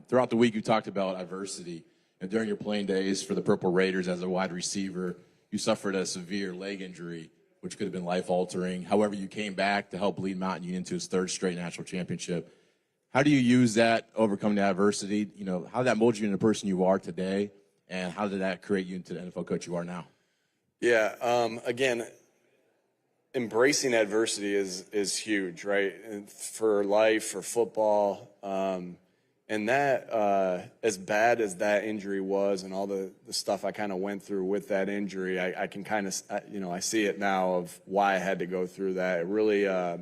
Throughout the week, you talked about adversity. And during your playing days for the Purple Raiders as a wide receiver, you suffered a severe leg injury, which could have been life-altering. However, you came back to help lead Mountain Union to its third straight national championship. How do you use that, overcoming the adversity? You know, how did that mold you into the person you are today, and how did that create you into the NFL coach you are now? Yeah, again, embracing adversity is huge, right? And for life, for football, and that, as bad as that injury was and all the stuff I kind of went through with that injury, I can kind of, I see it now of why I had to go through that. It really, a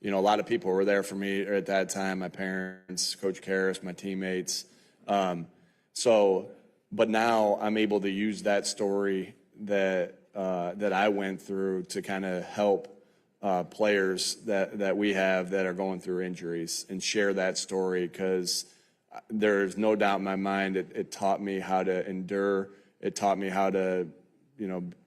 lot of people were there for me at that time, my parents, Coach Karras, my teammates. But now I'm able to use that story that I went through to kind of help players that we have that are going through injuries and share that story, because there's no doubt in my mind it taught me how to endure. It taught me how to,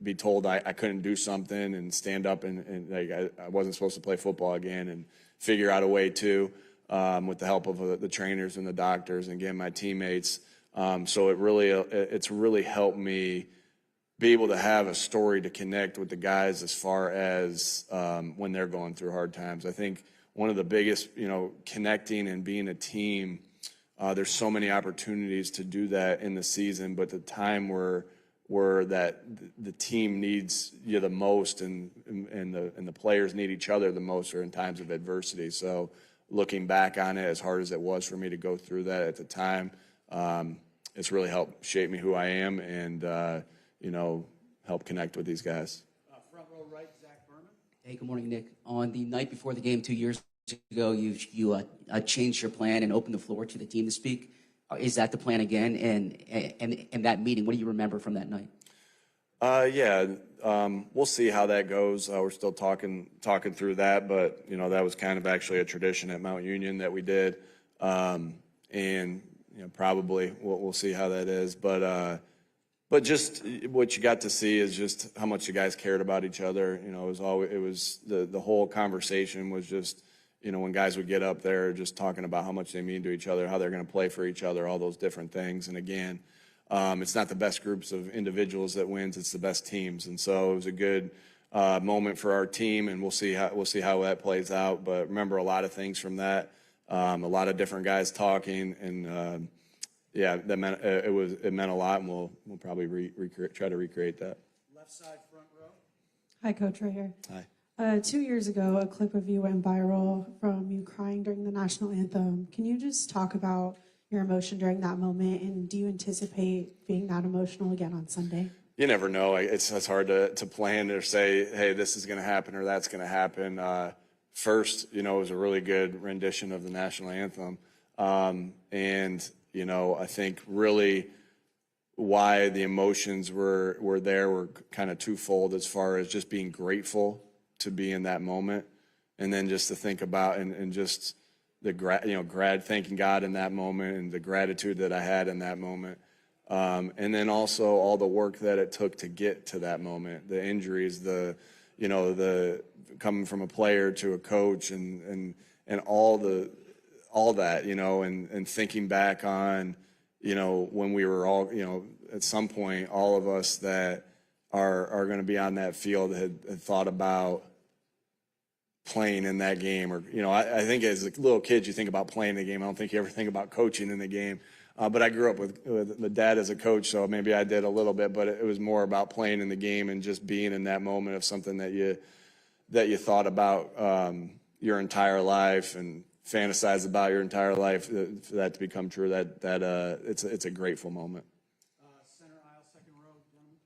be told I couldn't do something and stand up and like I wasn't supposed to play football again, and figure out a way to, with the help of the trainers and the doctors and again my teammates. So it's really helped me be able to have a story to connect with the guys as far as when they're going through hard times. I think one of the biggest, connecting and being a team, there's so many opportunities to do that in the season, but the time where that the team needs you the most and the players need each other the most are in times of adversity. So looking back on it, as hard as it was for me to go through that at the time, it's really helped shape me who I am and help connect with these guys. Front row right, Zach Berman. Hey, good morning, Nick. On the night before the game 2 years ago, you changed your plan and opened the floor to the team to speak. Is that the plan again? And that meeting, what do you remember from that night? We'll see how that goes. We're still talking through that, but that was kind of actually a tradition at Mount Union that we did, and probably we'll see how that is, but just what you got to see is just how much you guys cared about each other. It was the whole conversation was just, when guys would get up there just talking about how much they mean to each other, how they're going to play for each other, all those different things. And again, it's not the best groups of individuals that wins; it's the best teams. And so it was a good moment for our team, and we'll see how that plays out. But remember a lot of things from that, a lot of different guys talking, and that meant it meant a lot, and we'll probably try to recreate that. Left side, front row. Hi, Coach, right here. Hi. 2 years ago, a clip of you went viral from you crying during the national anthem. Can you just talk about your emotion during that moment, and do you anticipate being that emotional again on Sunday? You never know. It's hard to plan or say, hey, this is going to happen or that's going to happen. First, it was a really good rendition of the national anthem, and I think really why the emotions were there were kind of twofold, as far as just being grateful to be in that moment, and then just to think about and just the thanking God in that moment and the gratitude that I had in that moment, and then also all the work that it took to get to that moment, the injuries, the coming from a player to a coach, and all that, and thinking back on, when we were all, at some point, all of us that are going to be on that field had thought about playing in that game. Or, I think as little kids, you think about playing the game. I don't think you ever think about coaching in the game. But I grew up with my dad as a coach, so maybe I did a little bit, but it was more about playing in the game and just being in that moment of something that you thought about your entire life and fantasize about your entire life, for that to become true. It's a grateful moment. Center aisle, second row, gentlemen.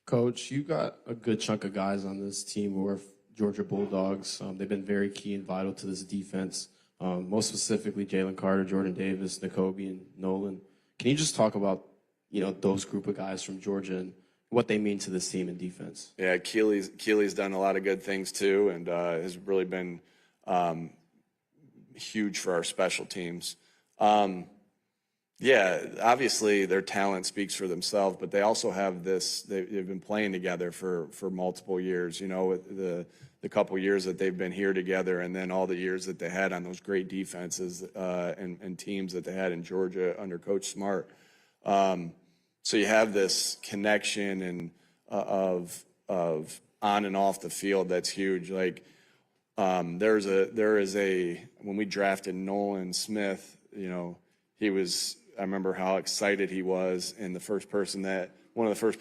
Coach, you got a good chunk of guys on this team who are Georgia Bulldogs. They've been very key and vital to this defense. Most specifically, Jalen Carter, Jordan Davis, Nakobe, and Nolan. Can you just talk about those group of guys from Georgia and what they mean to this team in defense? Yeah, Keely's done a lot of good things too, and has really been huge for our special teams. Obviously their talent speaks for themselves, but they also have this. They've been playing together for multiple years. The the couple years that they've been here together, and then all the years that they had on those great defenses and teams that they had in Georgia under Coach Smart. So you have this connection and of on and off the field that's huge. Like there is a when we drafted Nolan Smith, you know, I remember how excited he was, and one of the first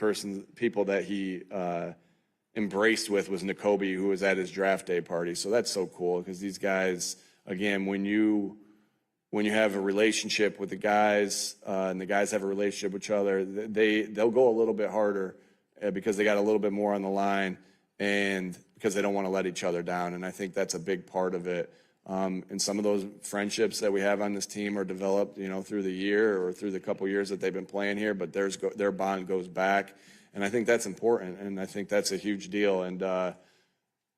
people that he embraced with was Nakobe, who was at his draft day party. So that's so cool because these guys, again, when you have a relationship with the guys and the guys have a relationship with each other, they'll go a little bit harder because they got a little bit more on the line and because they don't want to let each other down. And I think that's a big part of it. And some of those friendships that we have on this team are developed, you know, through the year or through the couple years that they've been playing here, but their bond goes back. And I think that's important, and I think that's a huge deal. And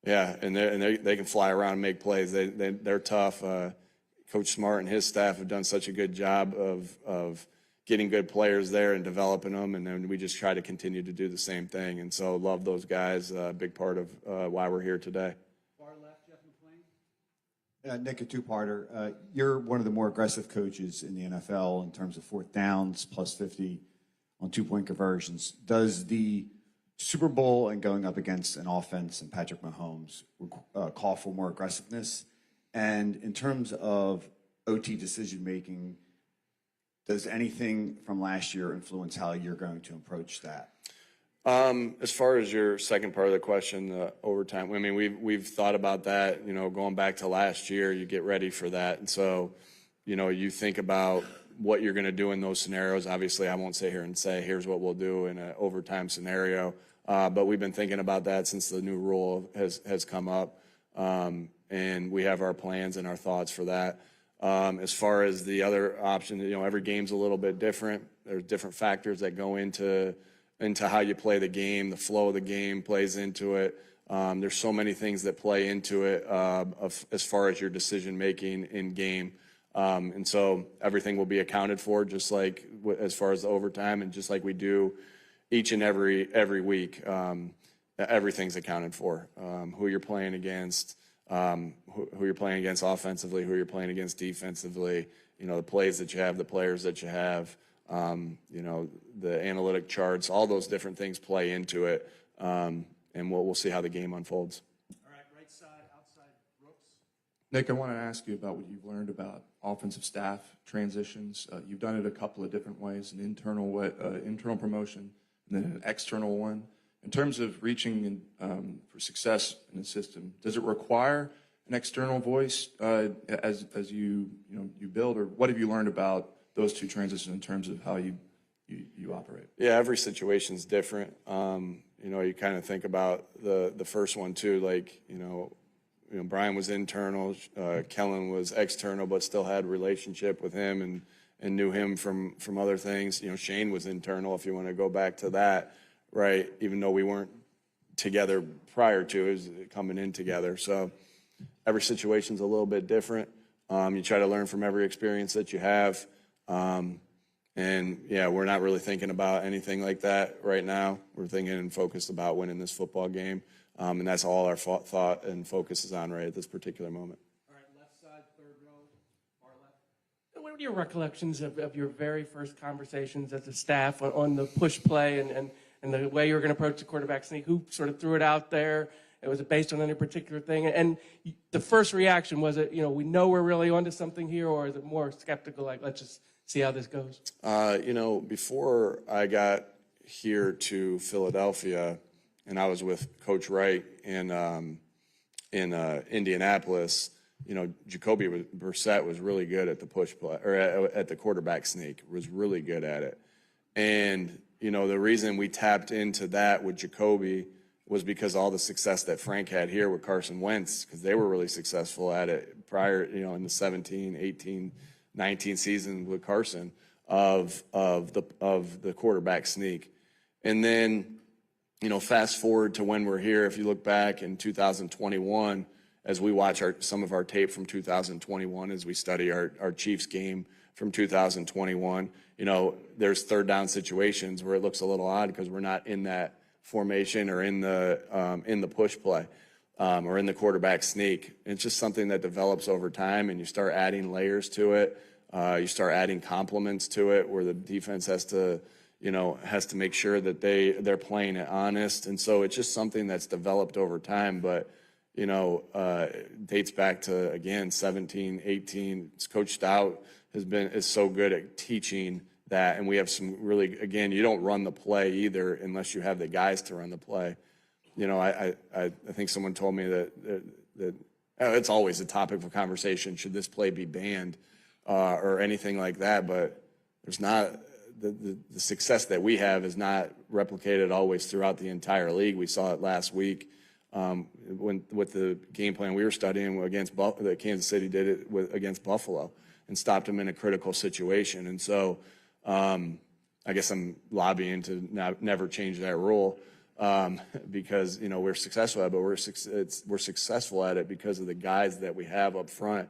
they can fly around and make plays. They're tough. Coach Smart and his staff have done such a good job of getting good players there and developing them, and then we just try to continue to do the same thing. And so love those guys. A big part of why we're here today. Far left, Jeff McClain. Nick, a two-parter. You're one of the more aggressive coaches in the NFL in terms of fourth downs, plus 50 on two-point conversions. Does the Super Bowl and going up against an offense and Patrick Mahomes call for more aggressiveness? And in terms of OT decision-making, does anything from last year influence how you're going to approach that? As far as your second part of the question, the overtime, I mean, we've thought about that, you know, going back to last year, you get ready for that. And so, you know, you think about what you're going to do in those scenarios. Obviously, I won't sit here and say, here's what we'll do in an overtime scenario. But we've been thinking about that since the new rule has come up. And we have our plans and our thoughts for that. As far as the other option, you know, every game's a little bit different. There's different factors that go into how you play the game. The flow of the game plays into it. There's so many things that play into it as far as your decision-making in game. And so everything will be accounted for, just like as far as the overtime, and just like we do each and every week. Everything's accounted for. Who you're playing against, who you're playing against offensively, who you're playing against defensively. You know, the plays that you have, the players that you have. You know, the analytic charts, all those different things play into it. And we'll see how the game unfolds. All right, right side, outside, Brooks. Nick, I want to ask you about what you've learned about offensive staff transitions. You've done it a couple of different ways: an internal promotion, and then an external one. In terms of reaching for success in the system, does it require an external voice as you build, or what have you learned about those two transitions in terms of how you operate? Yeah, every situation is different. You know, you kind of think about the first one too, like, you know, Brian was internal, Kellen was external, but still had a relationship with him and knew him from other things. You know, Shane was internal, if you want to go back to that, right? Even though we weren't together prior to it, was coming in together. So every situation's a little bit different. You try to learn from every experience that you have. And yeah, we're not really thinking about anything like that right now. We're thinking and focused about winning this football game. And that's all our thought and focus is on right at this particular moment. All right, left side, third row, far left. What are your recollections of your very first conversations as a staff on the push play and the way you were going to approach the quarterback sneak? Who sort of threw it out there? Was it based on any particular thing? And the first reaction, was it, we know we're really onto something here, or is it more skeptical, like, let's just see how this goes? Before I got here to Philadelphia, and I was with Coach Wright in Indianapolis, Jacoby Brissett was really good at the push play, or at the quarterback sneak, was really good at it. And, the reason we tapped into that with Jacoby was because all the success that Frank had here with Carson Wentz, because they were really successful at it prior, in the 17, 18, 19 season with Carson of the quarterback sneak. And then, fast forward to when we're here, if you look back in 2021, as we watch some of our tape from 2021, as we study our Chiefs game from 2021, there's third down situations where it looks a little odd because we're not in that formation or in the push play. or in the quarterback sneak. It's just something that develops over time, and you start adding layers to it. You start adding complements to it, where the defense has to make sure that they're playing it honest. And so it's just something that's developed over time. But dates back to, again, 17, 18. Coach Stout is so good at teaching that, and we have some really, again, you don't run the play either unless you have the guys to run the play. I think someone told me that it's always a topic for conversation. Should this play be banned or anything like that? But there's not the success that we have is not replicated always throughout the entire league. We saw it last week with the game plan we were studying against that Kansas City did it against Buffalo and stopped them in a critical situation. And so I guess I'm lobbying to never change that rule because we're successful at it, but we're successful at it because of the guys that we have up front.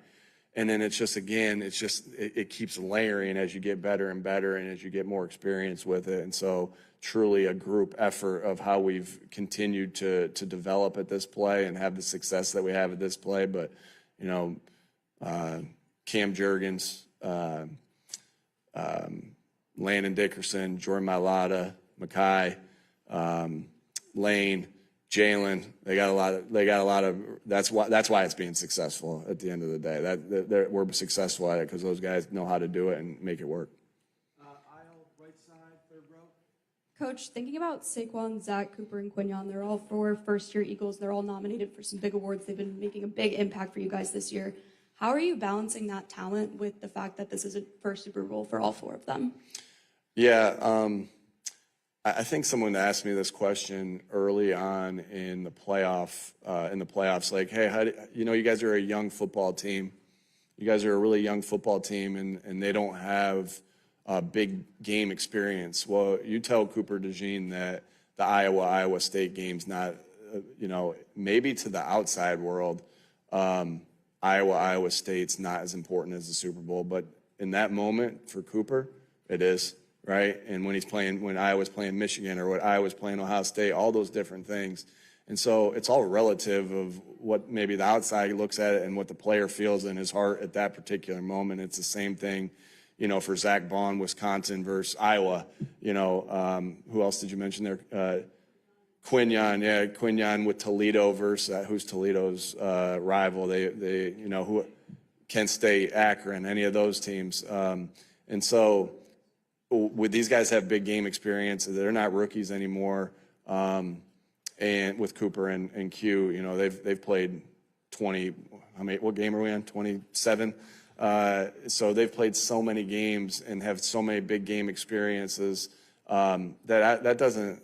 And then it keeps layering as you get better and better and as you get more experience with it. And so truly a group effort of how we've continued to develop at this play and have the success that we have at this play. But, Cam Jurgens, Landon Dickerson, Jordan Mailata, Mackay, Lane, Jalen, they got a lot of. That's why it's being successful at the end of the day. We're successful at it because those guys know how to do it and make it work. Aisle, right side, third row. Coach, thinking about Saquon, Zach, Cooper, and Quinyon, they're all 4 first-year Eagles. They're all nominated for some big awards. They've been making a big impact for you guys this year. How are you balancing that talent with the fact that this is a first Super Bowl for all 4 of them? Yeah, I think someone asked me this question early on in the playoffs, like, hey, you guys are a young football team. You guys are a really young football team, and they don't have a big game experience. Well, you tell Cooper DeJean that the Iowa State game's not, maybe to the outside world, Iowa State's not as important as the Super Bowl, but in that moment for Cooper, it is. Right, and when Iowa's playing Michigan or when Iowa's playing Ohio State, all those different things, and so it's all relative of what maybe the outside looks at it and what the player feels in his heart at that particular moment. It's the same thing, for Zach Bond, Wisconsin versus Iowa. Who else did you mention there? Quinyon with Toledo versus who's Toledo's rival? They who Kent State, Akron, any of those teams, and so. With these guys have big game experience, they're not rookies anymore. And with Cooper and Q, they've played 20. What game are we on? 27. So they've played so many games and have so many big game experiences that doesn't.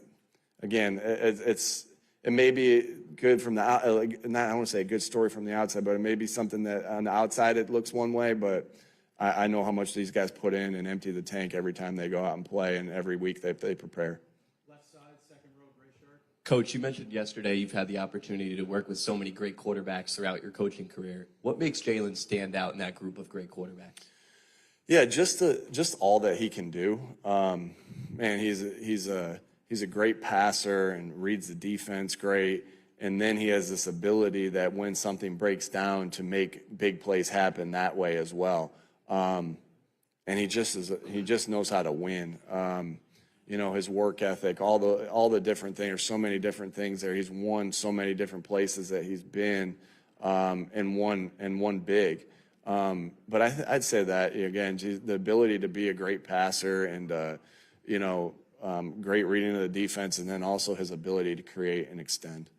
Again, it may be good from the I don't want to say a good story from the outside, but it may be something that on the outside it looks one way, but. I know how much these guys put in and empty the tank every time they go out and play, and every week they prepare. Left side, second row, gray shirt. Coach, you mentioned yesterday you've had the opportunity to work with so many great quarterbacks throughout your coaching career. What makes Jalen stand out in that group of great quarterbacks? Yeah, just all that he can do. Man, he's a great passer and reads the defense great. And then he has this ability that when something breaks down to make big plays happen that way as well. And he just knows how to win. His work ethic, all the different things. There's so many different things there. He's won so many different places that he's been, and won big. But I'd say that again, the ability to be a great passer and great reading of the defense, and then also his ability to create and extend.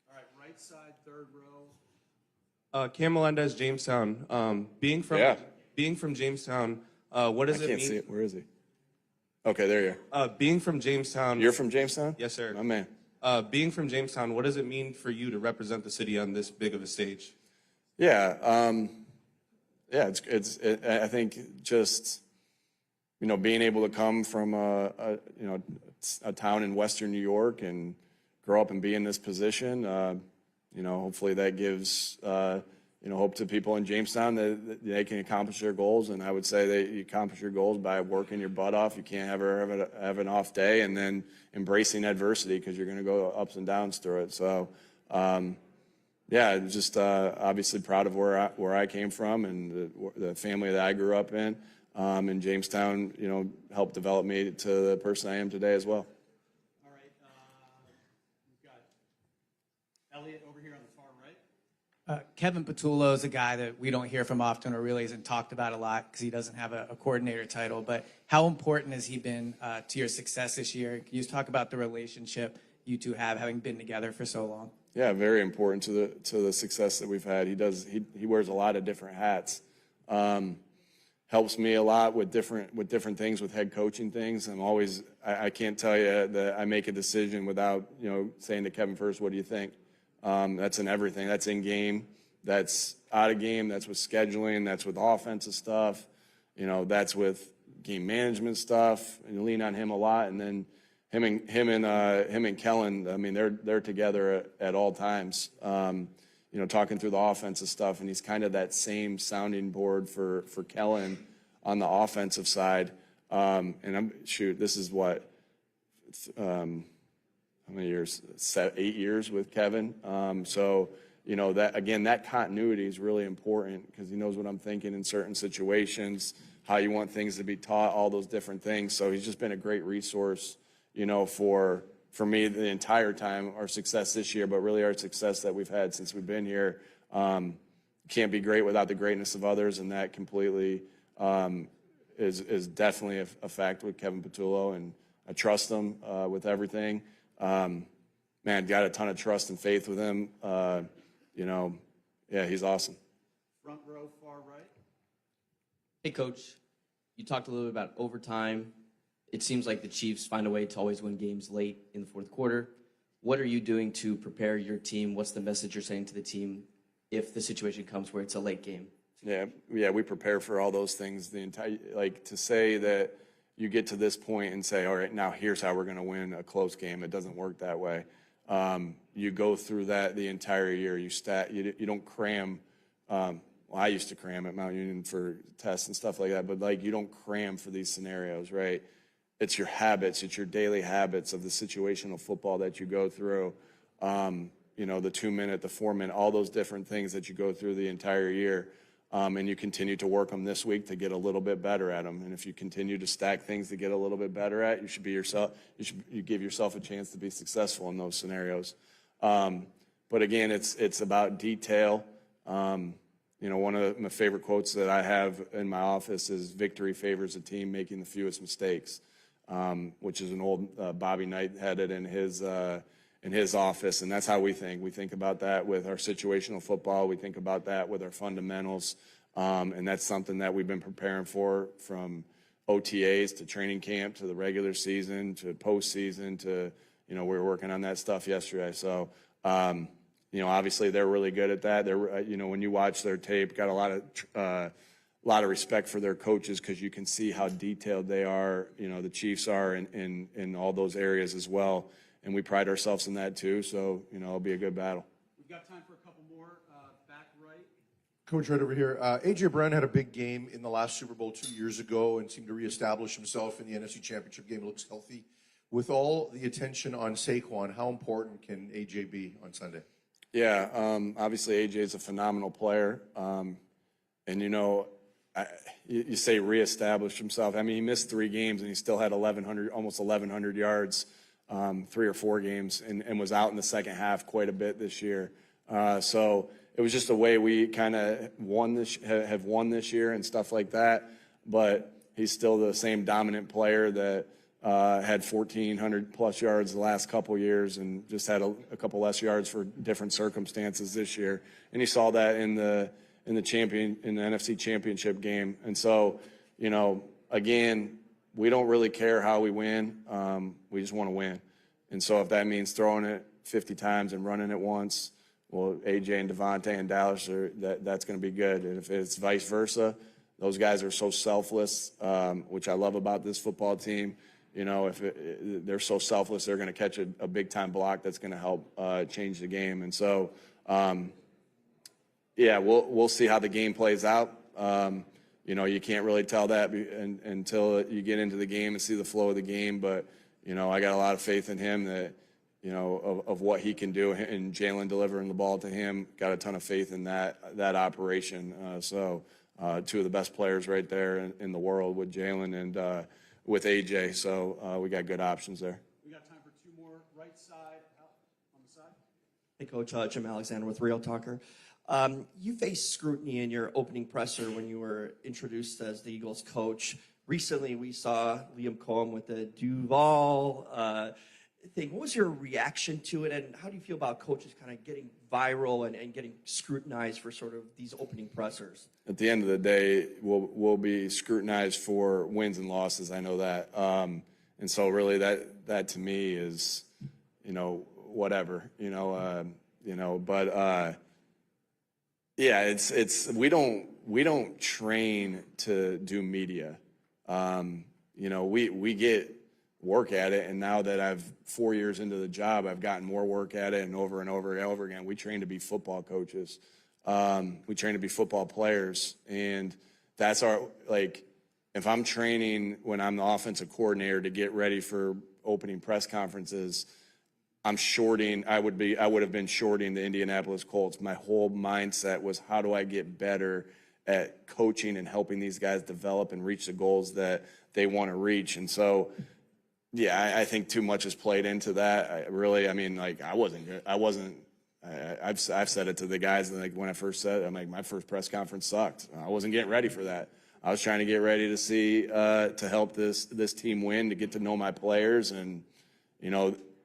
All right, right side, third row. Cam Melendez, Jamestown. Being from Jamestown, what does it mean? I can't see it. Where is he? Okay, there you are. Being from Jamestown. You're from Jamestown? Yes, sir. My man. Being from Jamestown, what does it mean for you to represent the city on this big of a stage? Yeah, I think just being able to come from a town in Western New York and grow up and be in this position. Hopefully that gives. Hope to people in Jamestown that they can accomplish their goals. And I would say that you accomplish your goals by working your butt off. You can't ever have an off day, and then embracing adversity because you're going to go ups and downs through it. So, Yeah, just obviously proud of where I came from and the family that I grew up in. And Jamestown, helped develop me to the person I am today as well. All right. We've got Elliot over here on the far right. Kevin Patullo is a guy that we don't hear from often or really isn't talked about a lot because he doesn't have a coordinator title. But how important has he been to your success this year? Can you just talk about the relationship you two have, having been together for so long? Yeah, very important to the success that we've had. He wears a lot of different hats. Helps me a lot with different things, with head coaching things. I can't tell you that I make a decision without saying to Kevin first, what do you think? That's in everything. That's in game. That's out of game. That's with scheduling. That's with offensive stuff. That's with game management stuff. And you lean on him a lot. And then him and Kellen. I mean, they're together at all times. Talking through the offensive stuff, and he's kind of that same sounding board for Kellen on the offensive side. This is what, how many years? 8 years with Kevin. That continuity is really important because he knows what I'm thinking in certain situations, how you want things to be taught, all those different things. So he's just been a great resource, for me the entire time, our success this year, but really our success that we've had since we've been here. Can't be great without the greatness of others, and that completely is definitely a fact with Kevin Patullo, and I trust him with everything. Got a ton of trust and faith with him. He's awesome. Front row, far right. Hey, Coach. You talked a little bit about overtime. It seems like the Chiefs find a way to always win games late in the fourth quarter. What are you doing to prepare your team? What's the message you're saying to the team if the situation comes where it's a late game? Yeah, we prepare for all those things. To say that you get to this point and say, all right, now here's how we're going to win a close game. It doesn't work that way. You go through that the entire year. You don't cram. I used to cram at Mount Union for tests and stuff like that, but you don't cram for these scenarios, right? It's your habits. It's your daily habits of the situational football that you go through. The 2 minute, the 4 minute, all those different things that you go through the entire year. And you continue to work them this week to get a little bit better at them. And if you continue to stack things to get a little bit better at, you give yourself a chance to be successful in those scenarios. But again, it's about detail. One of my favorite quotes that I have in my office is victory favors a team making the fewest mistakes, which is an old Bobby Knight had it in his office, and that's how we think. We think about that with our situational football. We think about that with our fundamentals, and that's something that we've been preparing for from OTAs to training camp to the regular season to postseason to, we were working on that stuff yesterday. So, obviously they're really good at that. They're, when you watch their tape, got a lot of respect for their coaches because you can see how detailed they are. The Chiefs are in all those areas as well. And we pride ourselves in that too. So, it'll be a good battle. We've got time for a couple more. Back right. Coach, right over here. A.J. Brown had a big game in the last Super Bowl 2 years ago and seemed to reestablish himself in the NFC Championship game. Looks healthy. With all the attention on Saquon, how important can A.J. be on Sunday? Yeah, obviously A.J. is a phenomenal player. You say reestablish himself. I mean, he missed 3 games and he still had almost 1,100 yards. 3 or 4 games and was out in the second half quite a bit this year. So it was just a way we kind of have won this year and stuff like that. But he's still the same dominant player that had 1,400 plus yards the last couple years and just had a couple less yards for different circumstances this year. And you saw that in the NFC Championship game. And so, again, we don't really care how we win. We just want to win. And so if that means throwing it 50 times and running it once, well, A.J. and Devontae and Dallas, that's going to be good. And if it's vice versa, those guys are so selfless, which I love about this football team. If they're so selfless, they're going to catch a big-time block that's going to help change the game. And so, we'll see how the game plays out. You can't really tell that until you get into the game and see the flow of the game. But, I got a lot of faith in him that of what he can do, and Jalen delivering the ball to him. Got a ton of faith in that operation. Two of the best players right there in the world with Jalen and with AJ. So we got good options there. We got time for two more. Right side, out on the side. Hey, Coach. Jim Alexander with Real Talker. You faced scrutiny in your opening presser when you were introduced as the Eagles coach. Recently, we saw Liam Cohen with the Duval thing. What was your reaction to it, and how do you feel about coaches kind of getting viral and getting scrutinized for sort of these opening pressers? At the end of the day, we'll be scrutinized for wins and losses. I know that, and so really that to me is, whatever, But yeah, it's we don't train to do media. We get work at it, and now that I've 4 years into the job, I've gotten more work at it, and over and over again. We train to be football coaches. We train to be football players, and that's if I'm training when I'm the offensive coordinator to get ready for opening press conferences, I would have been shorting the Indianapolis Colts. My whole mindset was, how do I get better at coaching and helping these guys develop and reach the goals that they want to reach? And so, yeah, I think too much has played into that. I've said it to the guys, when I first said it, my first press conference sucked. I wasn't getting ready for that. I was trying to get ready to see, to help this team win, to get to know my players. And,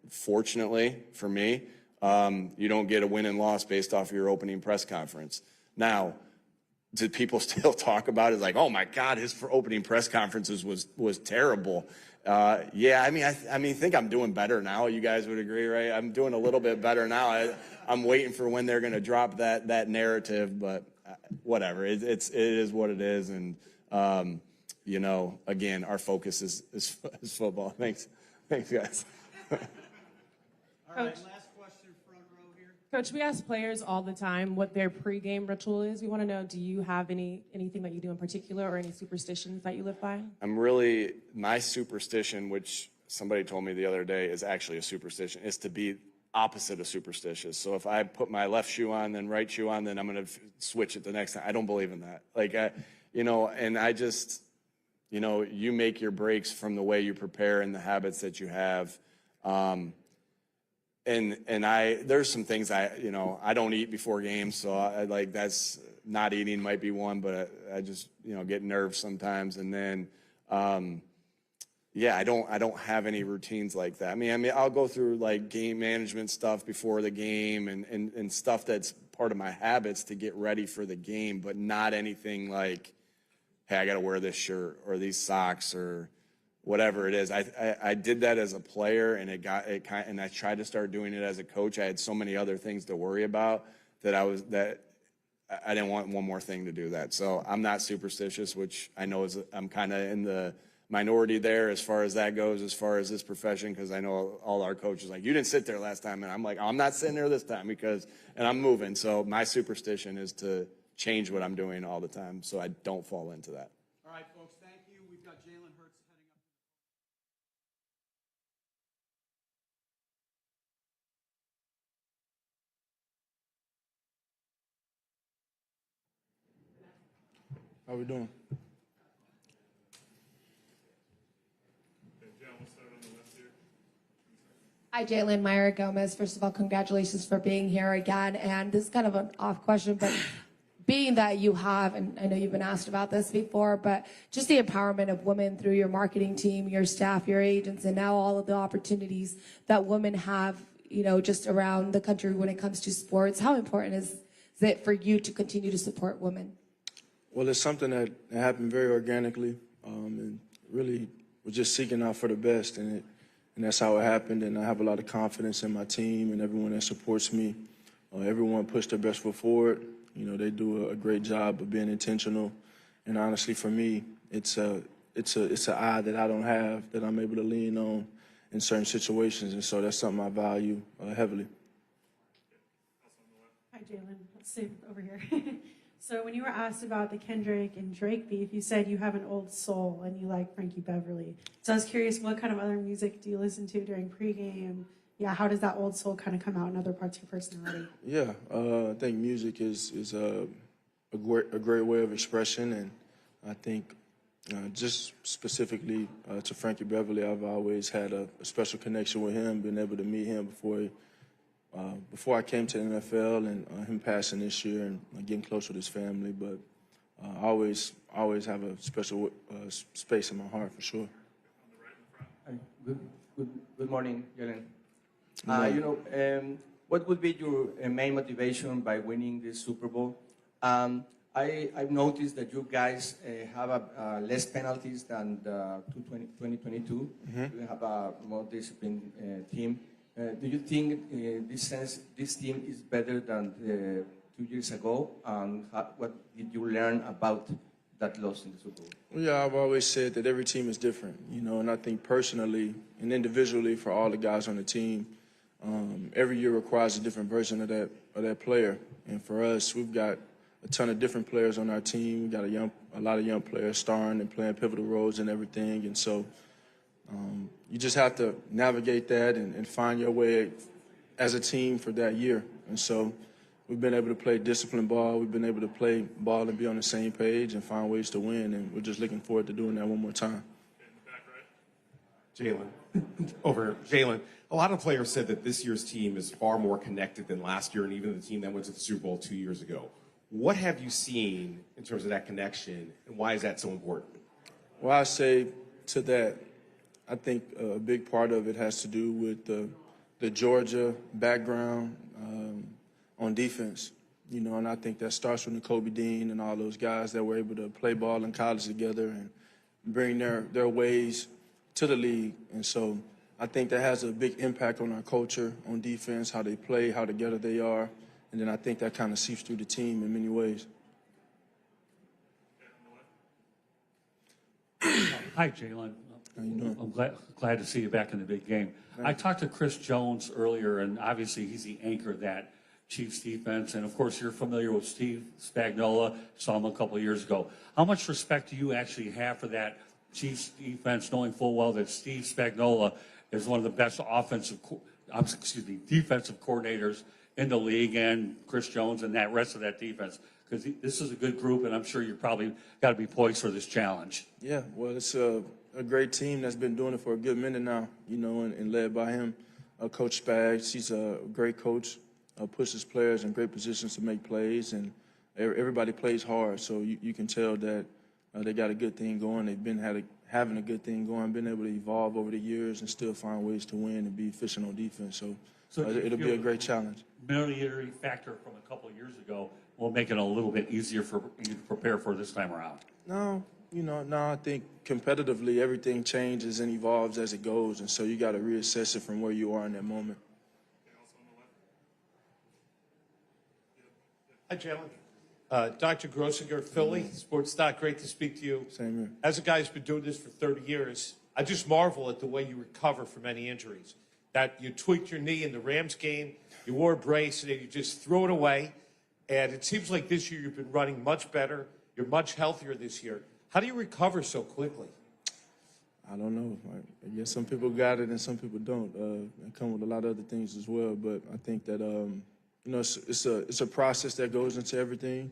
fortunately for me, you don't get a win and loss based off of your opening press conference. Now, did people still talk about it? Oh my God, his opening press conferences was terrible. Yeah, I think I'm doing better now. You guys would agree, right? I'm doing a little bit better now. I'm waiting for when they're going to drop that narrative, but whatever. It is what it is, and again, our focus is football. Thanks, guys. All right, last question, front row here. Coach, we ask players all the time what their pregame ritual is. We want to know, do you have anything that you do in particular or any superstitions that you live by? My superstition, which somebody told me the other day is actually a superstition, is to be opposite of superstitious. So if I put my left shoe on, then right shoe on, then I'm going to switch it the next time. I don't believe in that. And I just, you make your breaks from the way you prepare and the habits that you have. There's some things I don't eat before games, so that's not eating might be one, but I just get nerves sometimes, and then I don't have any routines like that. I mean I'll go through game management stuff before the game and stuff that's part of my habits to get ready for the game, but not anything like, hey, I got to wear this shirt or these socks or whatever it is. I did that as a player, and and I tried to start doing it as a coach. I had so many other things to worry about that I didn't want one more thing to do that. So I'm not superstitious, which I know I'm kind of in the minority there as far as that goes, as far as this profession, because I know all our coaches you didn't sit there last time, and I'm I'm not sitting there this time and I'm moving. So my superstition is to change what I'm doing all the time so I don't fall into that. All right, folks, thank you. We've got Jaylen Hurts heading up. How we doing? Hi, Jalen, Myra Gomez. First of all, congratulations for being here again. And this is kind of an off question, but being that you have, and I know you've been asked about this before, but just the empowerment of women through your marketing team, your staff, your agents, and now all of the opportunities that women have, just around the country when it comes to sports. How important is it for you to continue to support women? Well, it's something that happened very organically, and really was just seeking out for the best, and that's how it happened. And I have a lot of confidence in my team and everyone that supports me. Everyone pushed their best foot forward. They do a great job of being intentional, and honestly, for me, it's an eye that I don't have that I'm able to lean on in certain situations, and so that's something I value heavily. Hi, Jalen. Let's see over here. So when you were asked about the Kendrick and Drake beef, you said you have an old soul and you like Frankie Beverly. So I was curious, what kind of other music do you listen to during pregame Yeah, how does that old soul kind of come out in other parts of your personality? Yeah, I think music is a great way of expression, and I think just specifically to Frankie Beverly, I've always had a special connection with him, been able to meet him before I came to the NFL, and him passing this year and getting close with his family. But I always have a special space in my heart for sure. Good morning, Jalen. What would be your main motivation by winning this Super Bowl? I've noticed that you guys have less penalties than the 2022. You have a more disciplined team. Do you think this team is better than 2 years ago? What did you learn about that loss in the Super Bowl? Yeah, I've always said that every team is different, and I think personally and individually for all the guys on the team, every year requires a different version of that player. And for us, we've got a ton of different players on our team. We've got a lot of young players starring and playing pivotal roles and everything. And so you just have to navigate that and find your way as a team for that year. And so we've been able to play disciplined ball. We've been able to play ball and be on the same page and find ways to win. And we're just looking forward to doing that one more time. Jalen, Jalen, a lot of players said that this year's team is far more connected than last year and even the team that went to the Super Bowl 2 years ago. What have you seen in terms of that connection, and why is that so important? Well, I say to that, I think a big part of it has to do with the Georgia background on defense. And I think that starts with Kobe Dean and all those guys that were able to play ball in college together and bring their ways to the league. And so I think that has a big impact on our culture, on defense, how they play, how together they are. And then I think that kind of seeps through the team in many ways. Hi, Jalen. How you doing? I'm glad to see you back in the big game. I talked to Chris Jones earlier, and obviously he's the anchor of that Chiefs defense. And, of course, you're familiar with Steve Spagnuolo. Saw him a couple of years ago. How much respect do you actually have for that Chiefs defense, knowing full well that Steve Spagnuolo is one of the best defensive coordinators in the league, and Chris Jones and that rest of that defense? Because this is a good group, and I'm sure you probably got to be poised for this challenge. Yeah, well, it's a great team that's been doing it for a good minute now, and led by him, Coach Spags. He's a great coach, pushes players in great positions to make plays, and everybody plays hard. So you can tell that they got a good thing going. They've been having a good thing going, been able to evolve over the years and still find ways to win and be efficient on defense. So it'll be a great challenge. Familiarity factor from a couple of years ago will make it a little bit easier for you to prepare for this time around. No, I think competitively everything changes and evolves as it goes, and so you got to reassess it from where you are in that moment. Hi, Jalen. Dr. Grossinger, Philly, Sports Doc, great to speak to you. Same here. As a guy who's been doing this for 30 years, I just marvel at the way you recover from any injuries. That you tweaked your knee in the Rams game, you wore a brace, and then you just threw it away. And it seems like this year you've been running much better. You're much healthier this year. How do you recover so quickly? I don't know. I guess some people got it and some people don't. It come with a lot of other things as well. But I think that it's a process that goes into everything.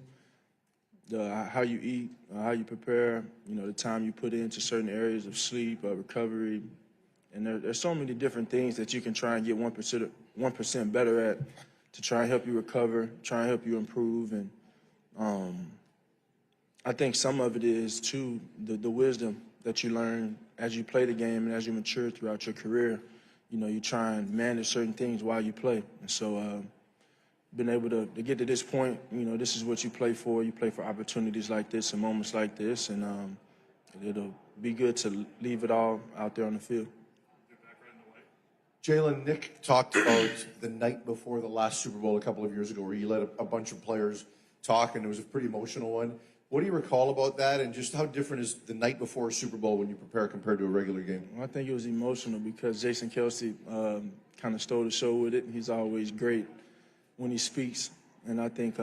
How you eat, how you prepare. The time you put into certain areas of sleep, recovery, and there's so many different things that you can try and get 1% better at to try and help you recover, try and help you improve. And I think some of it is too the wisdom that you learn as you play the game and as you mature throughout your career. You try and manage certain things while you play. And so been able to get to this point, this is what you play for. You play for opportunities like this and moments like this, and it'll be good to leave it all out there on the field. Jalen, Nick talked about the night before the last Super Bowl a couple of years ago where he let a bunch of players talk, and it was a pretty emotional one. What do you recall about that, and just how different is the night before a Super Bowl when you prepare compared to a regular game? Well, I think it was emotional because Jason Kelsey kind of stole the show with it. He's always great when he speaks, and I think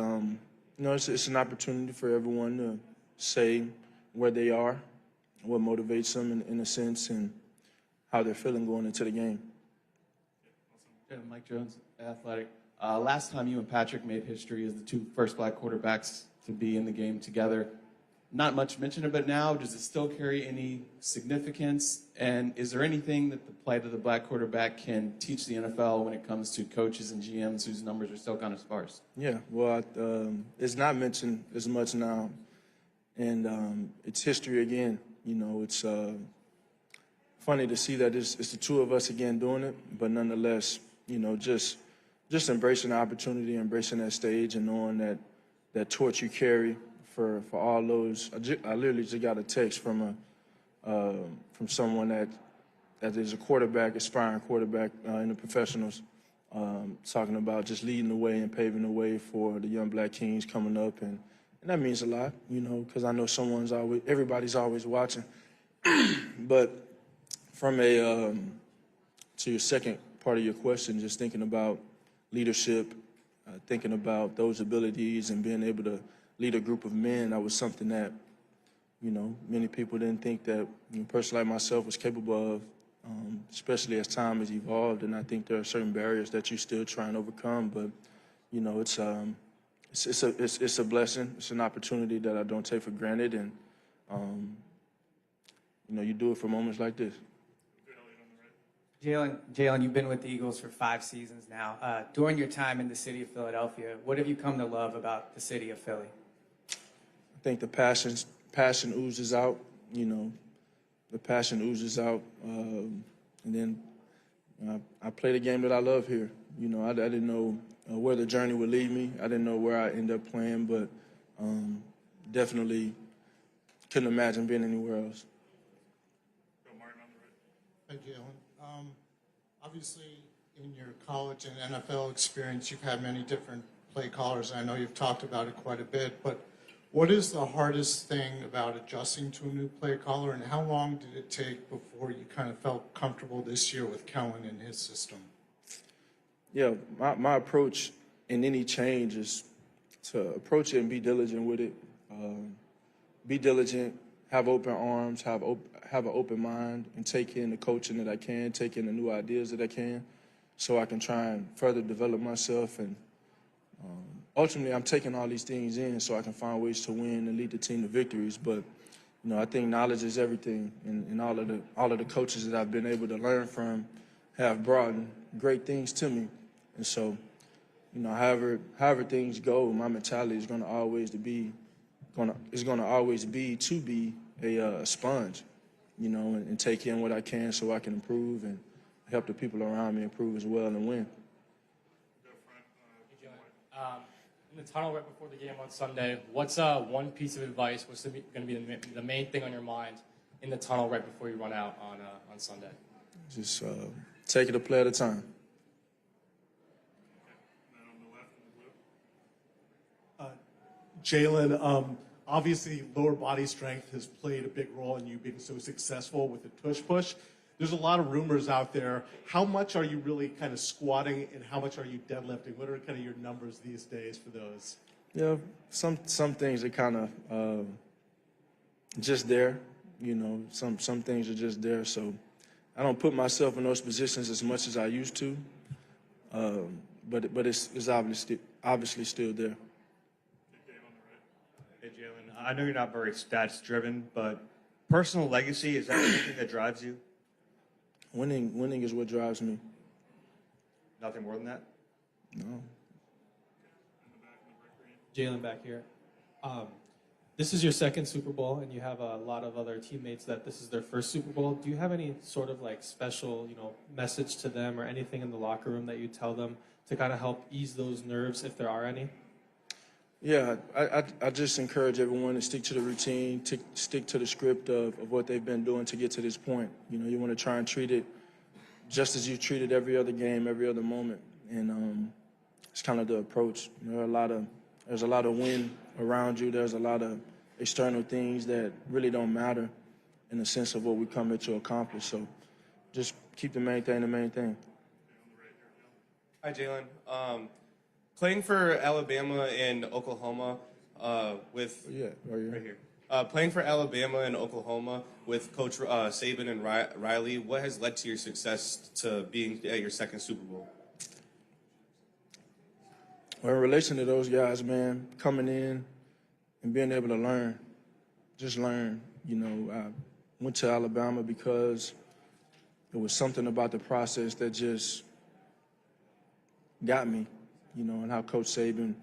it's an opportunity for everyone to say where they are, what motivates them in a sense, and how they're feeling going into the game. Yeah, Mike Jones, Athletic. Last time you and Patrick made history as the two first black quarterbacks to be in the game together. Not much mention of it now. Does it still carry any significance? And is there anything that the plight of the black quarterback can teach the NFL when it comes to coaches and GMs whose numbers are still kind of sparse? Yeah, well, it's not mentioned as much now, and it's history again. You know, it's funny to see that it's the two of us again doing it, but nonetheless, you know, just embracing the opportunity, embracing that stage, and knowing that torch you carry for all those. I literally just got a text from someone that is a quarterback, aspiring quarterback in the professionals, talking about just leading the way and paving the way for the young black kings coming up, and that means a lot, you know, because I know everybody's always watching. But from to your second part of your question, just thinking about leadership, thinking about those abilities and being able to lead a group of men, that was something that, you know, many people didn't think that a person like myself was capable of, especially as time has evolved. And I think there are certain barriers that you still try and overcome. But, you know, it's a blessing. It's an opportunity that I don't take for granted. And, you know, you do it for moments like this. Jalen, you've been with the Eagles for 5 seasons now. During your time in the city of Philadelphia, what have you come to love about the city of Philly? I think the passion oozes out, you know, the passion oozes out. And then I play the game that I love here. You know, I didn't know where the journey would lead me. I didn't know where I'd end up playing, but definitely couldn't imagine being anywhere else. Hi, Jalen. Obviously, in your college and NFL experience, you've had many different play callers. I know you've talked about it quite a bit, but what is the hardest thing about adjusting to a new play caller, and how long did it take before you kind of felt comfortable this year with Kellen and his system? Yeah, my approach in any change is to approach it and be diligent with it. Be diligent, have open arms, have an open mind, and take in the coaching that I can, take in the new ideas that I can, so I can try and further develop myself. And ultimately, I'm taking all these things in so I can find ways to win and lead the team to victories. But you know, I think knowledge is everything, and all of the coaches that I've been able to learn from have brought great things to me. And so, you know, however things go, my mentality is going to always be to be a sponge, you know, and take in what I can so I can improve and help the people around me improve as well and win. In the tunnel right before the game on Sunday, what's one piece of advice? What's going to be the main thing on your mind in the tunnel right before you run out on Sunday? Just take it a play at a time. Jalen, obviously lower body strength has played a big role in you being so successful with the tush push. There's a lot of rumors out there. How much are you really kind of squatting and how much are you deadlifting? What are kind of your numbers these days for those? Yeah, some things are kind of just there. You know, some things are just there. So I don't put myself in those positions as much as I used to. But it's obviously still there. Hey, Jalen, I know you're not very stats driven, but personal legacy, is that something that drives you? Winning is what drives me. Nothing more than that? No. Jalen back here. This is your second Super Bowl, and you have a lot of other teammates that this is their first Super Bowl. Do you have any sort of like special, message to them or anything in the locker room that you tell them to kind of help ease those nerves, if there are any? Yeah, I just encourage everyone to stick to the routine, stick to the script of what they've been doing to get to this point. You know, you want to try and treat it just as you treated every other game, every other moment. And it's kind of the approach. There's a lot of wind around you. There's a lot of external things that really don't matter in the sense of what we come here to accomplish. So just keep the main thing the main thing. Hi, Jalen. Playing for Alabama and Oklahoma right here. Playing for Alabama and Oklahoma with Coach Saban and Riley, what has led to your success to being at your second Super Bowl? Well, in relation to those guys, man, coming in and being able to learn, just learn. You know, I went to Alabama because there was something about the process that just got me, you know, and how Coach Saban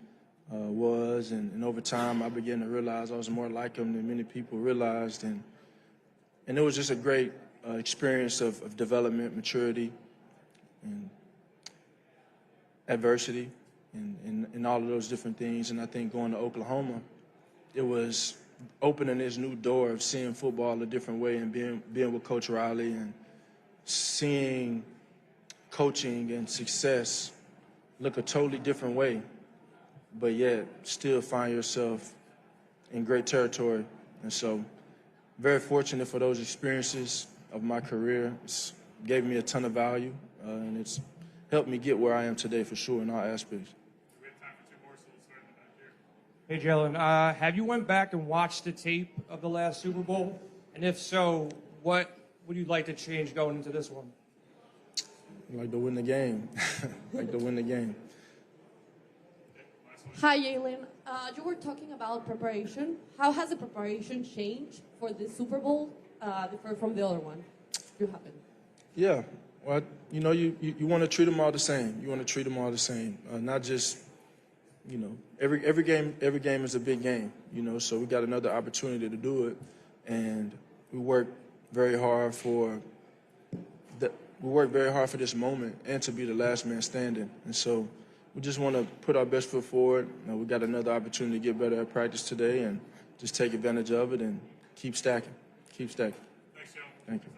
was. And over time, I began to realize I was more like him than many people realized. And it was just a great experience of development, maturity, and adversity, and all of those different things. And I think going to Oklahoma, it was opening this new door of seeing football a different way and being with Coach Riley and seeing coaching and success look a totally different way, but yet still find yourself in great territory. And so very fortunate for those experiences of my career. It's gave me a ton of value, and it's helped me get where I am today for sure in all aspects. Hey, Jalen, have you went back and watched the tape of the last Super Bowl? And if so, what would you like to change going into this one? I'd like to win the game. Like to win the game. Hi, Jalen. You were talking about preparation. How has the preparation changed for this Super Bowl from the other one you happened? Yeah, well, you know, you want to treat them all the same. You want to treat them all the same, not just, you know, every game is a big game, you know. So we got another opportunity to do it, and we work very hard for this moment and to be the last man standing. And so we just want to put our best foot forward. You know, we got another opportunity to get better at practice today and just take advantage of it and keep stacking. Keep stacking. Thanks, Joe. Thank you.